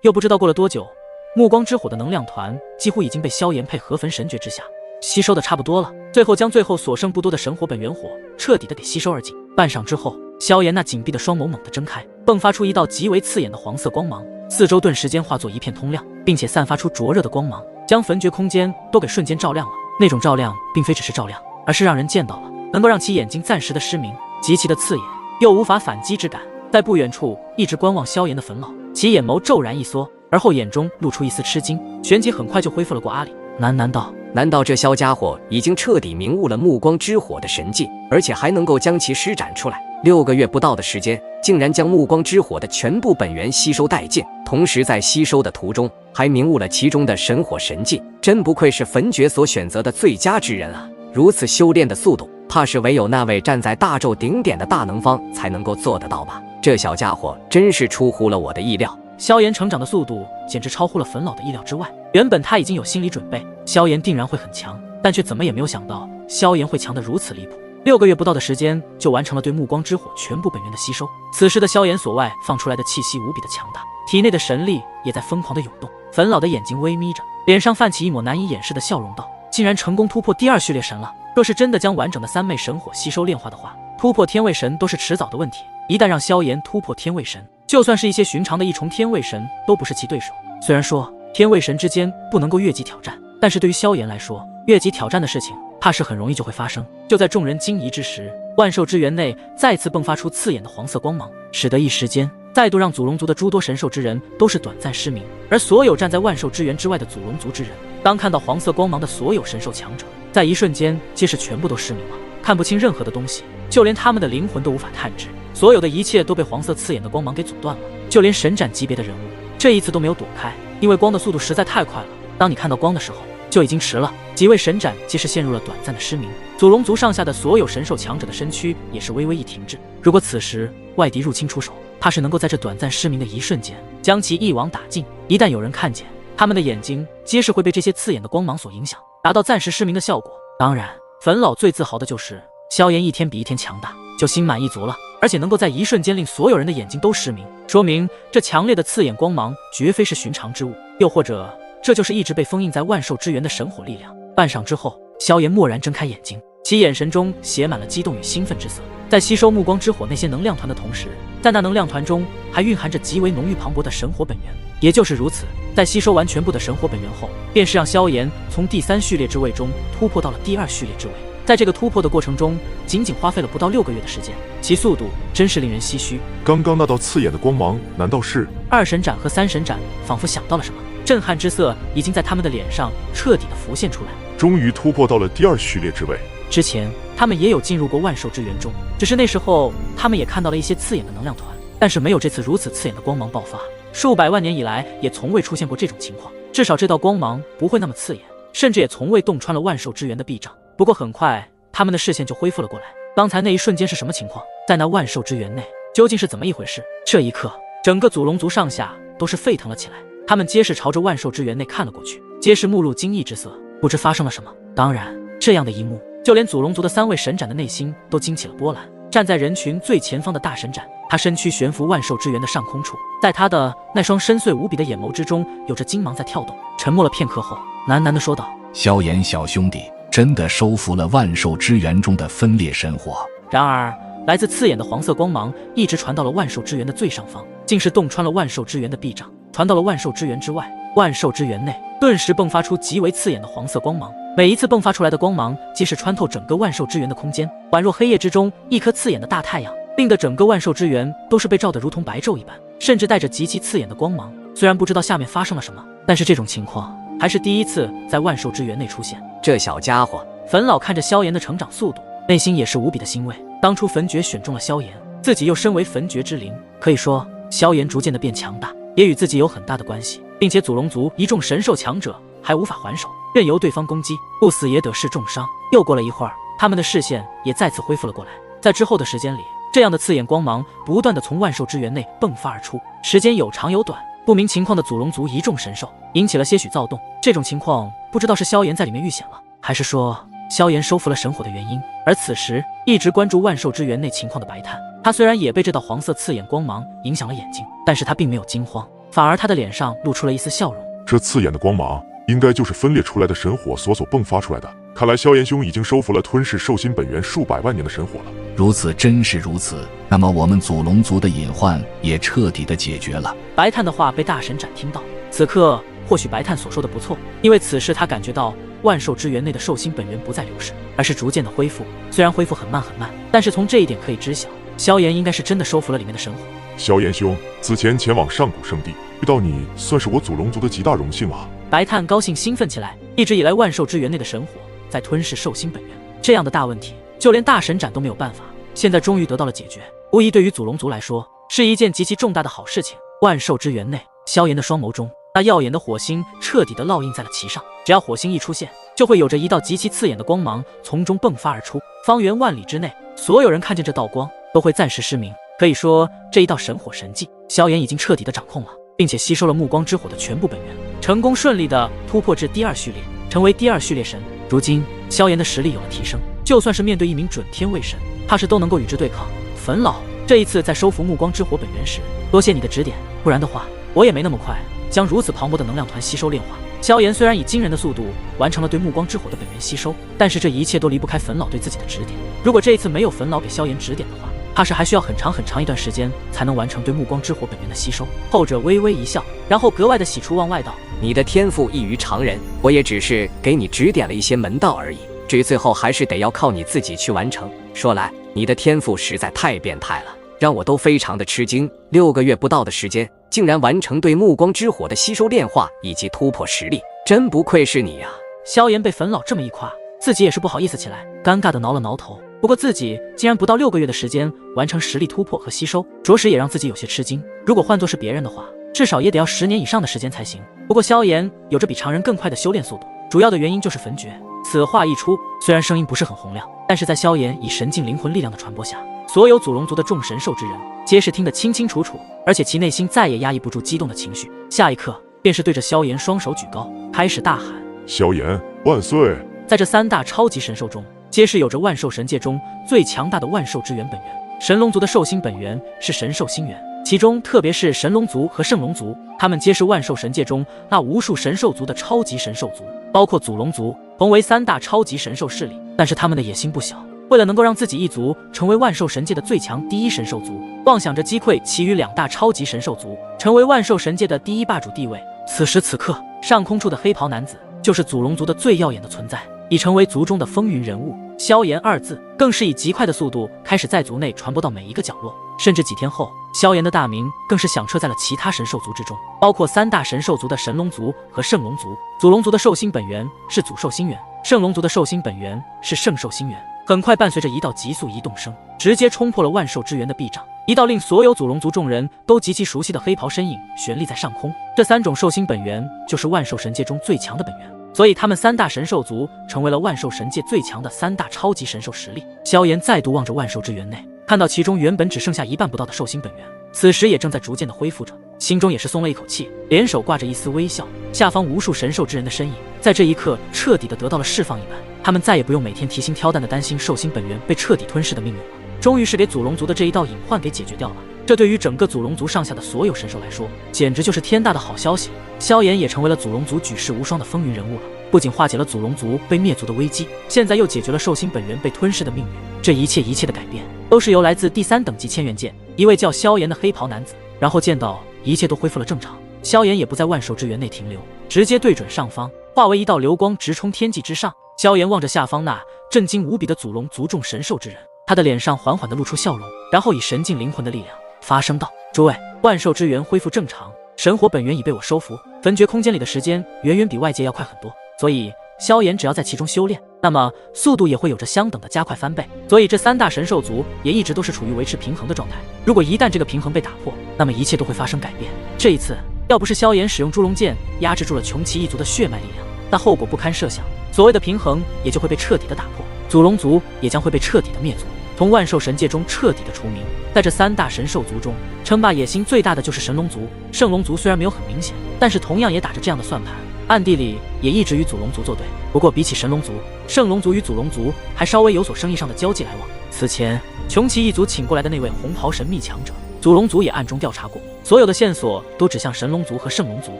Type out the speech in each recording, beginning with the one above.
又不知道过了多久，暮光之火的能量团几乎已经被萧炎配合焚神诀之下吸收的差不多了，最后将最后所剩不多的神火本源火彻底的给吸收而尽。半晌之后，萧炎那紧闭的双眸猛地睁开，迸发出一道极为刺眼的黄色光芒，四周顿时间化作一片通亮，并且散发出灼热的光芒，将焚诀空间都给瞬间照亮了。那种照亮并非只是照亮，而是让人见到了，能够让其眼睛暂时的失明，极其的刺眼，又无法反击之感。在不远处一直观望萧炎的粉老，其眼眸骤然一缩，而后眼中露出一丝吃惊，旋即很快就恢复了过阿里，喃喃道：难道这萧家伙已经彻底明悟了暮光之火的神迹，而且还能够将其施展出来？6个月不到的时间，竟然将暮光之火的全部本源吸收殆尽，同时在吸收的途中还明悟了其中的神火神迹，真不愧是焚诀所选择的最佳之人啊！如此修炼的速度，怕是唯有那位站在大宙顶点的大能方才能够做得到吧？这小家伙真是出乎了我的意料。萧炎成长的速度简直超乎了粉老的意料之外。原本他已经有心理准备，萧炎定然会很强，但却怎么也没有想到萧炎会强得如此离谱。6个月不到的时间就完成了对暮光之火全部本源的吸收。此时的萧炎所外放出来的气息无比的强大，体内的神力也在疯狂的涌动。粉老的眼睛微眯着，脸上泛起一抹难以掩饰的笑容，道：竟然成功突破第2序列神了。若是真的将完整的3昧神火吸收炼化的话，突破天位神都是迟早的问题。一旦让萧炎突破天位神，就算是一些寻常的异重天位神都不是其对手。虽然说天位神之间不能够越级挑战，但是对于萧炎来说，越级挑战的事情怕是很容易就会发生。就在众人惊疑之时，万兽之源内再次迸发出刺眼的黄色光芒，使得一时间再度让祖龙族的诸多神兽之人都是短暂失明。而所有站在万兽之源之外的祖龙族之人，当看到黄色光芒的所有神兽强者，在一瞬间皆是全部都失明了，看不清任何的东西，就连他们的灵魂都无法探知，所有的一切都被黄色刺眼的光芒给阻断了。就连神斩级别的人物这一次都没有躲开，因为光的速度实在太快了，当你看到光的时候就已经迟了。几位神斩皆是陷入了短暂的失明，祖龙族上下的所有神兽强者的身躯也是微微一停滞。如果此时外敌入侵出手，怕是能够在这短暂失明的一瞬间将其一网打尽。一旦有人看见，他们的眼睛皆是会被这些刺眼的光芒所影响，达到暂时失明的效果。当然，粉老最自豪的就是萧炎一天比一天强大，就心满意足了，而且能够在一瞬间令所有人的眼睛都失明，说明这强烈的刺眼光芒绝非是寻常之物，又或者这就是一直被封印在万兽之源的神火力量。半晌之后，萧炎蓦然睁开眼睛，其眼神中写满了激动与兴奋之色。在吸收暮光之火那些能量团的同时，在那能量团中还蕴含着极为浓郁磅礴的神火本源。也就是如此，在吸收完全部的神火本源后，便是让萧炎从第3序列之位中突破到了第2序列之位。在这个突破的过程中，仅仅花费了不到6个月的时间，其速度真是令人唏嘘。刚刚那道刺眼的光芒，难道是2神斩和3神斩？仿佛想到了什么，震撼之色已经在他们的脸上彻底的浮现出来。终于突破到了第2序列之位。之前他们也有进入过万兽之源中，只是那时候他们也看到了一些刺眼的能量团，但是没有这次如此刺眼的光芒爆发。数百万年以来也从未出现过这种情况，至少这道光芒不会那么刺眼，甚至也从未洞穿了万兽之源的壁障。不过很快他们的视线就恢复了过来，刚才那一瞬间是什么情况？在那万兽之源内究竟是怎么一回事？这一刻，整个祖龙族上下都是沸腾了起来，他们皆是朝着万兽之源内看了过去，皆是目露惊异之色，不知发生了什么。当然，这样的一幕就连祖龙族的3位神斩的内心都惊起了波澜。站在人群最前方的大神斩，他身躯悬浮万兽之源的上空处，在他的那双深邃无比的眼眸之中有着金芒在跳动。沉默了片刻后，喃喃地说道：萧炎小兄弟真的收服了万兽之源中的分裂神火。然而来自刺眼的黄色光芒一直传到了万兽之源的最上方，竟是洞穿了万兽之源的壁障，传到了万兽之源之外。万兽之源内顿时迸发出极为刺眼的黄色光芒，每一次迸发出来的光芒皆是穿透整个万兽之源的空间，宛若黑夜之中一颗刺眼的大太阳，令得整个万兽之源都是被照得如同白昼一般，甚至带着极其刺眼的光芒。虽然不知道下面发生了什么，但是这种情况还是第一次在万兽之源内出现。这小家伙，粉老看着萧炎的成长速度，内心也是无比的欣慰。当初焚诀选中了萧炎，自己又身为焚诀之灵，可以说萧炎逐渐的变强大也与自己有很大的关系，并且祖龙族一众神兽强者还无法还手，任由对方攻击，不死也得是重伤。又过了一会儿，他们的视线也再次恢复了过来。在之后的时间里，这样的刺眼光芒不断的从万兽之源内迸发而出，时间有长有短。不明情况的祖龙族一众神兽引起了些许躁动，这种情况不知道是萧炎在里面遇险了，还是说萧炎收服了神火的原因。而此时一直关注万兽之源内情况的白炭，他虽然也被这道黄色刺眼光芒影响了眼睛，但是他并没有惊慌，反而他的脸上露出了一丝笑容。这刺眼的光芒，应该就是分裂出来的神火所迸发出来的。看来萧炎兄已经收服了吞噬兽心本源数百万年的神火了。如此，真是如此。那么我们祖龙族的隐患也彻底的解决了。白炭的话被大神斩听到，此刻或许白炭所说的不错，因为此时他感觉到万兽之源内的兽心本源不再流逝，而是逐渐的恢复。虽然恢复很慢很慢，但是从这一点可以知晓，萧炎应该是真的收服了里面的神火。萧炎兄，此前前往上古圣地遇到你，算是我祖龙族的极大荣幸啊！白炭高兴兴奋起来。一直以来，万兽之源内的神火在吞噬兽心本源，这样的大问题，就连大神斩都没有办法，现在终于得到了解决，无疑对于祖龙族来说是一件极其重大的好事情。万兽之源内，萧炎的双眸中那耀眼的火星彻底的烙印在了其上，只要火星一出现，就会有着一道极其刺眼的光芒从中迸发而出，方圆万里之内，所有人看见这道光都会暂时失明。可以说，这一道神火神技，萧炎已经彻底的掌控了，并且吸收了暮光之火的全部本源，成功顺利的突破至第2序列，成为第2序列神。如今萧炎的实力有了提升，就算是面对一名准天位神，怕是都能够与之对抗。粉老，这一次在收服暮光之火本源时，多谢你的指点，不然的话，我也没那么快将如此磅礴的能量团吸收炼化。萧炎虽然以惊人的速度完成了对暮光之火的本源吸收，但是这一切都离不开粉老对自己的指点。如果这一次没有粉老给萧炎指点的话，怕是还需要很长很长一段时间才能完成对暮光之火本源的吸收。后者微微一笑，然后格外的喜出望外道：你的天赋异于常人，我也只是给你指点了一些门道而已，至于最后还是得要靠你自己去完成。说来，你的天赋实在太变态了，让我都非常的吃惊。6个月不到的时间，竟然完成对暮光之火的吸收炼化以及突破实力，真不愧是你啊！萧炎被粉老这么一夸，自己也是不好意思起来，尴尬的挠了挠头。不过自己竟然不到6个月的时间完成实力突破和吸收，着实也让自己有些吃惊。如果换作是别人的话，至少也得要10年以上的时间才行。不过萧炎有着比常人更快的修炼速度，主要的原因就是焚诀。此话一出，虽然声音不是很洪亮，但是在萧炎以神境灵魂力量的传播下，所有祖龙族的众神兽之人皆是听得清清楚楚，而且其内心再也压抑不住激动的情绪，下一刻便是对着萧炎双手举高，开始大喊：萧炎万岁！在这3大超级神兽中，皆是有着万兽神界中最强大的万兽之源本源。神龙族的兽心本源是神兽心源，其中特别是神龙族和圣龙族，他们皆是万兽神界中那无数神兽族的超级神兽族，包括祖龙族同为3大超级神兽势力。但是他们的野心不小，为了能够让自己一族成为万兽神界的最强第1神兽族，妄想着击溃其余2大超级神兽族，成为万兽神界的第1霸主地位。此时此刻，上空处的黑袍男子就是祖龙族的最耀眼的存在，已成为族中的风云人物。萧炎2字更是以极快的速度开始在族内传播到每一个角落，甚至几天后，萧炎的大名更是响彻在了其他神兽族之中，包括3大神兽族的神龙族和圣龙族。祖龙族的兽心本源是祖兽心源，圣龙族的兽心本源是圣兽心源。很快伴随着一道急速移动声，直接冲破了万兽之源的壁障，一道令所有祖龙族众人都极其熟悉的黑袍身影悬立在上空。这3种兽心本源就是万兽神界中最强的本源，所以他们3大神兽族成为了万兽神界最强的3大超级神兽实力。萧炎再度望着万兽之源内，看到其中原本只剩下1半不到的兽心本源，此时也正在逐渐的恢复着，心中也是松了一口气，脸手挂着一丝微笑。下方无数神兽之人的身影在这一刻彻底的得到了释放一般，他们再也不用每天提心挑担的担心兽心本源被彻底吞噬的命运了。终于是给祖龙族的这一道隐患给解决掉了，这对于整个祖龙族上下的所有神兽来说，简直就是天大的好消息。萧炎也成为了祖龙族举世无双的风云人物了，不仅化解了祖龙族被灭族的危机，现在又解决了兽心本源被吞噬的命运。这一切的改变，都是由来自第3等级千元剑一位叫萧炎的黑袍男子。然后见到一切都恢复了正常，萧炎也不在万兽之源内停留，直接对准上方，化为一道流光直冲天际之上。萧炎望着下方那震惊无比的祖龙族众神兽之人，他的脸上缓缓地露出笑容，然后以神境灵魂的力量发声道：诸位，万兽之源恢复正常，神火本源已被我收服，焚诀空间里的时间远远比外界要快很多，所以萧炎只要在其中修炼，那么速度也会有着相等的加快翻倍。所以这3大神兽族也一直都是处于维持平衡的状态，如果一旦这个平衡被打破，那么一切都会发生改变。这一次要不是萧炎使用猪龙剑压制住了穷奇一族的血脉力量，那后果不堪设想，所谓的平衡也就会被彻底的打破，祖龙族也将会被彻底的灭族，从万兽神界中彻底的除名。在这3大神兽族中，称霸野心最大的就是神龙族。圣龙族虽然没有很明显，但是同样也打着这样的算盘，暗地里也一直与祖龙族作对。不过比起神龙族，圣龙族与祖龙族还稍微有所生意上的交际来往。此前穷奇一族请过来的那位红袍神秘强者，祖龙族也暗中调查过，所有的线索都指向神龙族和圣龙族，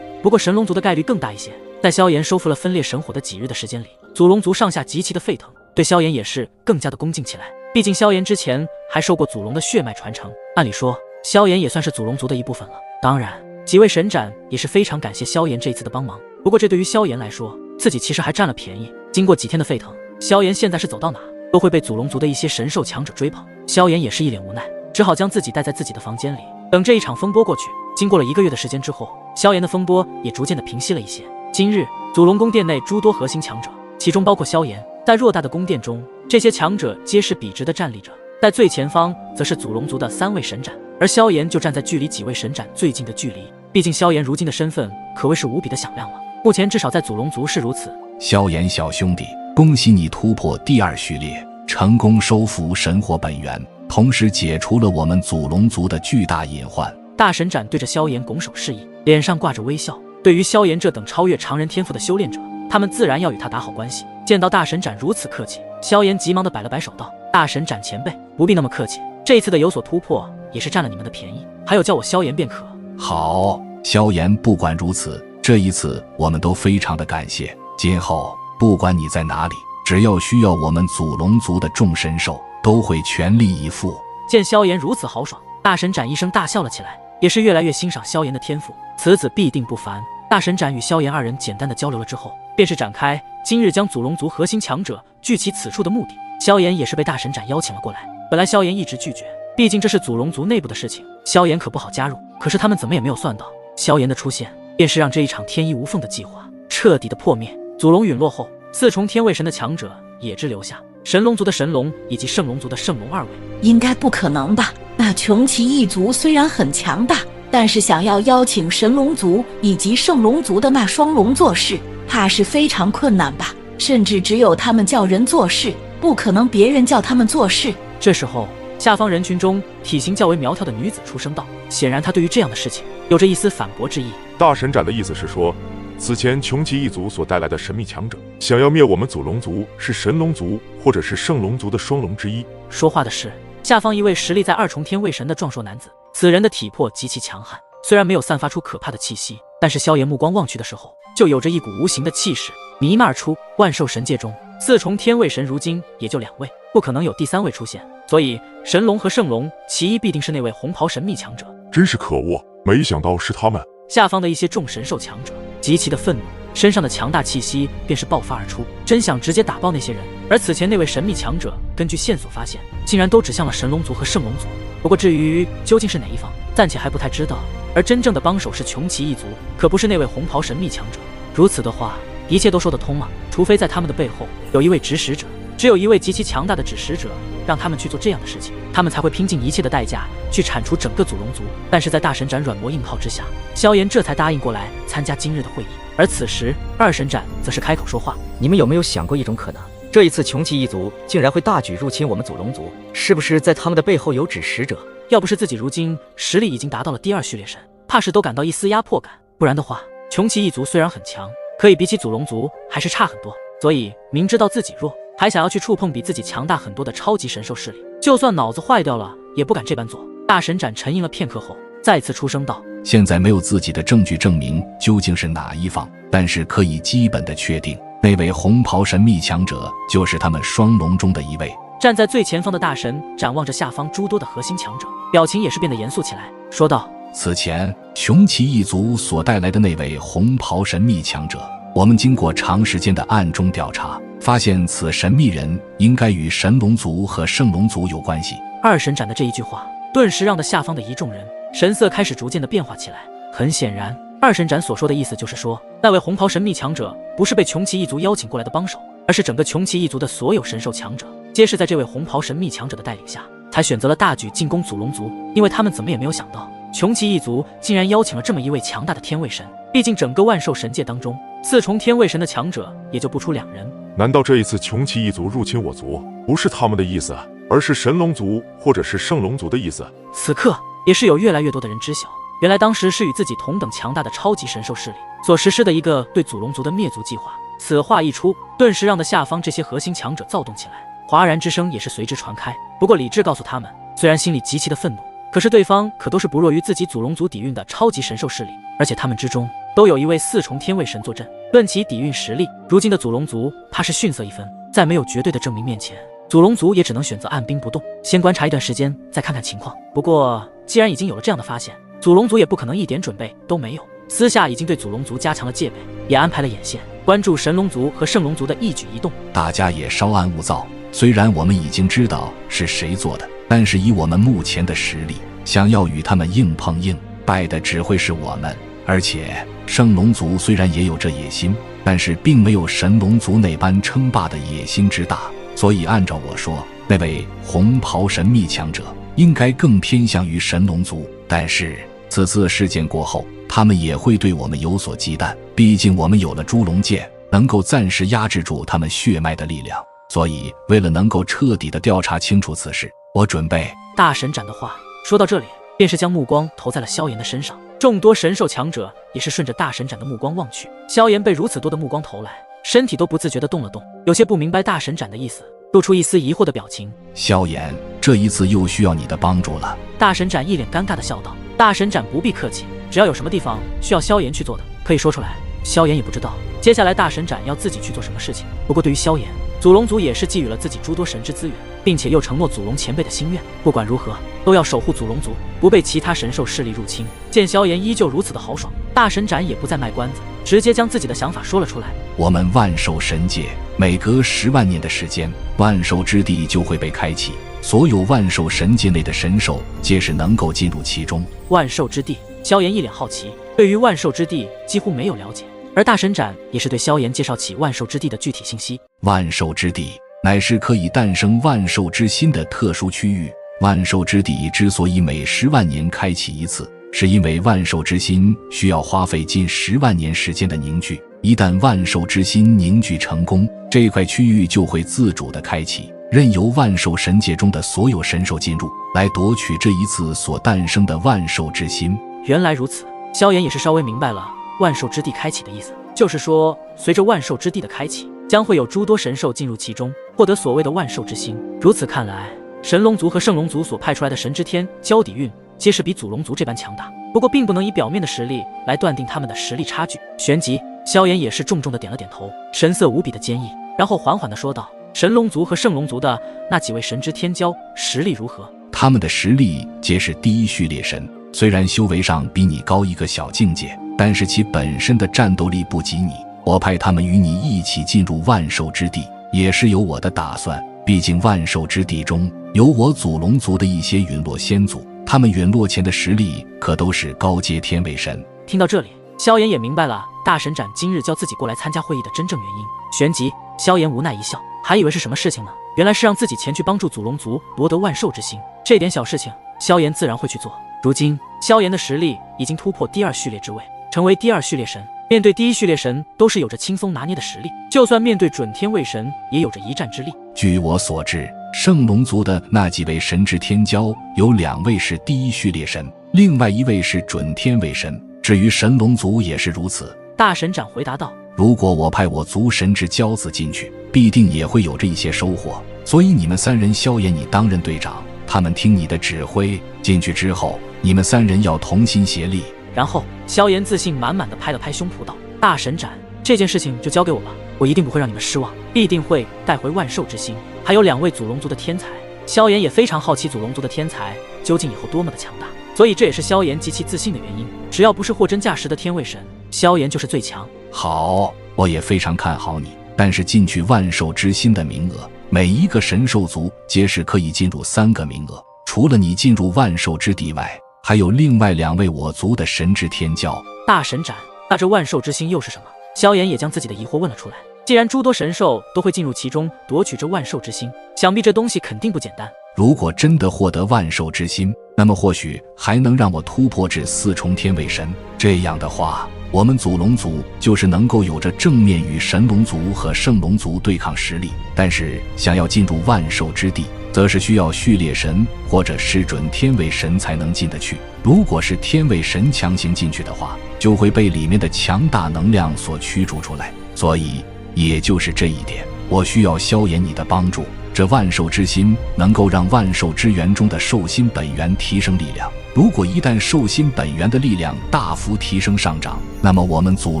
不过神龙族的概率更大一些。在萧炎收复了分裂神火的几日的时间里，祖龙族上下极其的沸腾，对萧炎也是更加的恭敬起来。毕竟萧炎之前还受过祖龙的血脉传承，按理说萧炎也算是祖龙族的一部分了。当然，几位神斩也是非常感谢萧炎这次的帮忙。不过这对于萧炎来说，自己其实还占了便宜。经过几天的沸腾，萧炎现在是走到哪都会被祖龙族的一些神兽强者追捧。萧炎也是一脸无奈，只好将自己待在自己的房间里，等这一场风波过去。经过了1个月的时间之后，萧炎的风波也逐渐的平息了一些。今日祖龙宫殿内诸多核心强者，其中包括萧炎，在偌大的宫殿中，这些强者皆是笔直的站立着，在最前方则是祖龙族的3位神斩，而萧炎就站在距离几位神斩最近的距离。毕竟萧炎如今的身份可谓是无比的响亮了，目前至少在祖龙族是如此。萧炎小兄弟，恭喜你突破第2序列，成功收服神火本源，同时解除了我们祖龙族的巨大隐患。大神斩对着萧炎拱手示意，脸上挂着微笑。对于萧炎这等超越常人天赋的修炼者，他们自然要与他打好关系。见到大神斩如此客气，萧炎急忙的摆了摆手道：“大神斩前辈，不必那么客气，这一次的有所突破，也是占了你们的便宜，还有叫我萧炎便可。”好，萧炎，不管如此，这一次我们都非常的感谢。今后不管你在哪里，只要需要我们祖龙族的众神兽，都会全力以赴。见萧炎如此豪爽，大神斩一声大笑了起来，也是越来越欣赏萧炎的天赋，此子必定不凡。大神斩与萧炎2人简单的交流了之后，便是展开今日将祖龙族核心强者聚齐此处的目的。萧炎也是被大神斩邀请了过来，本来萧炎一直拒绝，毕竟这是祖龙族内部的事情，萧炎可不好加入。可是他们怎么也没有算到，萧炎的出现便是让这一场天衣无缝的计划彻底的破灭。祖龙陨落后，4重天位神的强者也只留下神龙族的神龙以及圣龙族的圣龙2位。应该不可能吧？那穷奇一族虽然很强大，但是想要邀请神龙族以及圣龙族的那双龙做事，怕是非常困难吧？甚至只有他们叫人做事，不可能别人叫他们做事。这时候，下方人群中体型较为苗条的女子出声道，显然她对于这样的事情有着一丝反驳之意。大神斩的意思是说，此前穷奇一族所带来的神秘强者，想要灭我们祖龙族，是神龙族或者是圣龙族的双龙之一。说话的是下方一位实力在2重天位神的壮硕男子，此人的体魄极其强悍，虽然没有散发出可怕的气息，但是萧炎目光望去的时候，就有着一股无形的气势弥漫而出。万兽神界中4重天位神如今也就2位，不可能有第3位出现，所以神龙和圣龙其一必定是那位红袍神秘强者。真是可恶，没想到是他们。下方的一些众神兽强者极其的愤怒，身上的强大气息便是爆发而出，真想直接打爆那些人。而此前那位神秘强者根据线索发现，竟然都指向了神龙族和圣龙族。不过至于究竟是哪一方，暂且还不太知道。而真正的帮手是穷奇一族，可不是那位红袍神秘强者。如此的话，一切都说得通了。除非在他们的背后有一位指使者，只有一位极其强大的指使者让他们去做这样的事情，他们才会拼尽一切的代价去铲除整个祖龙族。但是在大神斩软磨硬泡之下，萧炎这才答应过来参加今日的会议。而此时2神斩则是开口说话：你们有没有想过一种可能？这一次穷奇一族竟然会大举入侵我们祖龙族，是不是在他们的背后有指使者？要不是自己如今实力已经达到了第2序列神，怕是都感到一丝压迫感。不然的话，穷奇一族虽然很强，可以比起祖龙族还是差很多。所以明知道自己弱，还想要去触碰比自己强大很多的超级神兽势力，就算脑子坏掉了也不敢这般做。大神斩沉吟了片刻后，再次出声道：现在没有自己的证据证明究竟是哪一方，但是可以基本的确定，那位红袍神秘强者就是他们双龙中的一位。站在最前方的大神展望着下方诸多的核心强者，表情也是变得严肃起来，说道：此前穷奇一族所带来的那位红袍神秘强者，我们经过长时间的暗中调查，发现此神秘人应该与神龙族和圣龙族有关系。2神斩的这一句话顿时让得下方的一众人神色开始逐渐的变化起来。很显然，2神斩所说的意思就是说，那位红袍神秘强者不是被穷奇一族邀请过来的帮手，而是整个穷奇一族的所有神兽强者皆是在这位红袍神秘强者的带领下，才选择了大举进攻祖龙族。因为他们怎么也没有想到，穷奇一族竟然邀请了这么一位强大的天位神。毕竟整个万兽神界当中，4重天位神的强者也就不出2人。难道这一次穷奇一族入侵我族，不是他们的意思，而是神龙族或者是圣龙族的意思？此刻也是有越来越多的人知晓，原来当时是与自己同等强大的超级神兽势力所实施的一个对祖龙族的灭族计划。此话一出，顿时让得下方这些核心强者躁动起来，哗然之声也是随之传开。不过理智告诉他们，虽然心里极其的愤怒，可是对方可都是不弱于自己祖龙族底蕴的超级神兽势力，而且他们之中都有一位4重天位神坐镇。论其底蕴实力，如今的祖龙族怕是逊色一分。在没有绝对的证明面前，祖龙族也只能选择按兵不动，先观察一段时间，再看看情况。不过既然已经有了这样的发现，祖龙族也不可能一点准备都没有，私下已经对祖龙族加强了戒备，也安排了眼线，关注神龙族和圣龙族的一举一动。大家也稍安勿躁，虽然我们已经知道是谁做的，但是以我们目前的实力，想要与他们硬碰硬，败的只会是我们。而且圣龙族虽然也有这野心，但是并没有神龙族那般称霸的野心之大，所以按照我说，那位红袍神秘强者应该更偏向于神龙族。但是此次事件过后，他们也会对我们有所忌惮，毕竟我们有了猪龙剑，能够暂时压制住他们血脉的力量。所以为了能够彻底的调查清楚此事，我准备……大神斩的话说到这里，便是将目光投在了萧炎的身上。众多神兽强者也是顺着大神斩的目光望去，萧炎被如此多的目光投来，身体都不自觉地动了动，有些不明白大神斩的意思，露出一丝疑惑的表情。萧炎，这一次又需要你的帮助了。大神斩一脸尴尬地笑道。大神斩不必客气，只要有什么地方需要萧炎去做的，可以说出来。萧炎也不知道接下来大神斩要自己去做什么事情，不过对于萧炎，祖龙族也是寄予了自己诸多神之资源，并且又承诺祖龙前辈的心愿，不管如何都要守护祖龙族，不被其他神兽势力入侵。见萧炎依旧如此的豪爽，大神斩也不再卖关子，直接将自己的想法说了出来。我们万兽神界每隔10万年的时间，万兽之地就会被开启，所有万兽神界内的神兽皆是能够进入其中。万兽之地，萧炎一脸好奇，对于万兽之地几乎没有了解，而大神斩也是对萧炎介绍起万兽之地的具体信息。万兽之地乃是可以诞生万兽之心的特殊区域。万兽之地之所以每10万年开启一次，是因为万兽之心需要花费近10万年时间的凝聚，一旦万兽之心凝聚成功，这块区域就会自主的开启，任由万兽神界中的所有神兽进入，来夺取这一次所诞生的万兽之心。原来如此，萧炎也是稍微明白了万兽之地开启的意思，就是说随着万兽之地的开启，将会有诸多神兽进入其中，获得所谓的万兽之心。如此看来，神龙族和圣龙族所派出来的神之天交底蕴皆是比祖龙族这般强大，不过并不能以表面的实力来断定他们的实力差距。旋即萧炎也是重重的点了点头，神色无比的坚毅，然后缓缓的说道，神龙族和圣龙族的那几位神之天骄实力如何？他们的实力皆是第一序列神，虽然修为上比你高一个小境界，但是其本身的战斗力不及你。我派他们与你一起进入万兽之地，也是有我的打算。毕竟万兽之地中有我祖龙族的一些陨落先祖，他们陨落前的实力可都是高阶天位神。听到这里，萧炎也明白了大神斩今日叫自己过来参加会议的真正原因。旋即萧炎无奈一笑，还以为是什么事情呢，原来是让自己前去帮助祖龙族夺得万兽之心。这点小事情萧炎自然会去做。如今萧炎的实力已经突破第2序列之位，成为第2序列神，面对第1序列神都是有着轻松拿捏的实力，就算面对准天位神也有着一战之力。据我所知，圣龙族的那几位神之天骄有2位是第1序列神，另外1位是准天位神，至于神龙族也是如此。大神斩回答道，如果我派我族神之骄子进去，必定也会有着一些收获，所以你们3人，萧炎你担任队长，他们听你的指挥，进去之后你们3人要同心协力。然后萧炎自信满满的拍了拍胸脯道，大神斩，这件事情就交给我吧，我一定不会让你们失望，必定会带回万兽之心。还有2位祖龙族的天才，萧炎也非常好奇祖龙族的天才究竟以后多么的强大，所以这也是萧炎极其自信的原因，只要不是货真价实的天位神，萧炎就是最强。好，我也非常看好你，但是进去万兽之心的名额，每一个神兽族皆是可以进入3个名额，除了你进入万兽之地外，还有另外2位我族的神之天骄。大神斩，那这万兽之心又是什么？萧炎也将自己的疑惑问了出来。既然诸多神兽都会进入其中夺取这万兽之心，想必这东西肯定不简单。如果真的获得万兽之心，那么或许还能让我突破至4重天位神，这样的话，我们祖龙族就是能够有着正面与神龙族和圣龙族对抗实力。但是想要进入万兽之地，则是需要序列神或者是准天位神才能进得去。如果是天位神强行进去的话，就会被里面的强大能量所驱逐出来。所以也就是这一点，我需要萧炎你的帮助。这万兽之心能够让万兽之源中的兽心本源提升力量。如果一旦兽心本源的力量大幅提升上涨，那么我们祖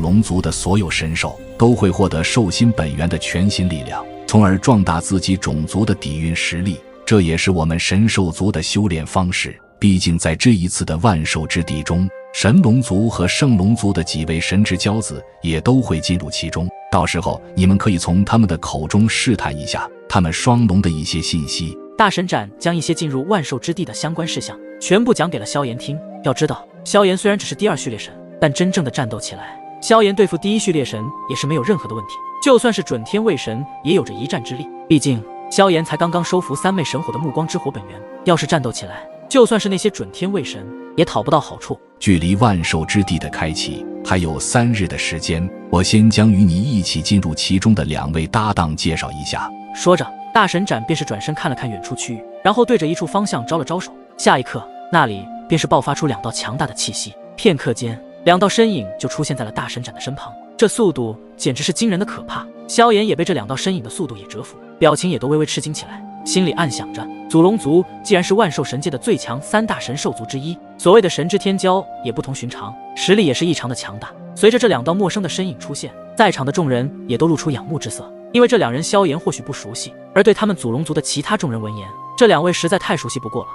龙族的所有神兽都会获得兽心本源的全新力量，从而壮大自己种族的底蕴实力。这也是我们神兽族的修炼方式。毕竟在这一次的万兽之地中，神龙族和圣龙族的几位神之骄子也都会进入其中，到时候你们可以从他们的口中试探一下他们双龙的一些信息。大神斩将一些进入万兽之地的相关事项全部讲给了萧炎听。要知道，萧炎虽然只是第2序列神，但真正的战斗起来，萧炎对付第1序列神也是没有任何的问题，就算是准天位神也有着一战之力。毕竟萧炎才刚刚收服3昧神火的暮光之火本源，要是战斗起来，就算是那些准天位神也讨不到好处。距离万兽之地的开启还有3日的时间，我先将与你一起进入其中的2位搭档介绍一下。说着，大神斩便是转身看了看远处区域，然后对着一处方向招了招手。下一刻，那里便是爆发出2道强大的气息，片刻间2道身影就出现在了大神斩的身旁，这速度简直是惊人的可怕。萧炎也被这2道身影的速度也折服，表情也都微微吃惊起来，心里暗想着，祖龙族既然是万兽神界的最强3大神兽族之一，所谓的神之天骄也不同寻常，实力也是异常的强大。随着这2道陌生的身影出现，在场的众人也都露出仰慕之色，因为这2人萧炎或许不熟悉，而对他们祖龙族的其他众人闻言，这2位实在太熟悉不过了。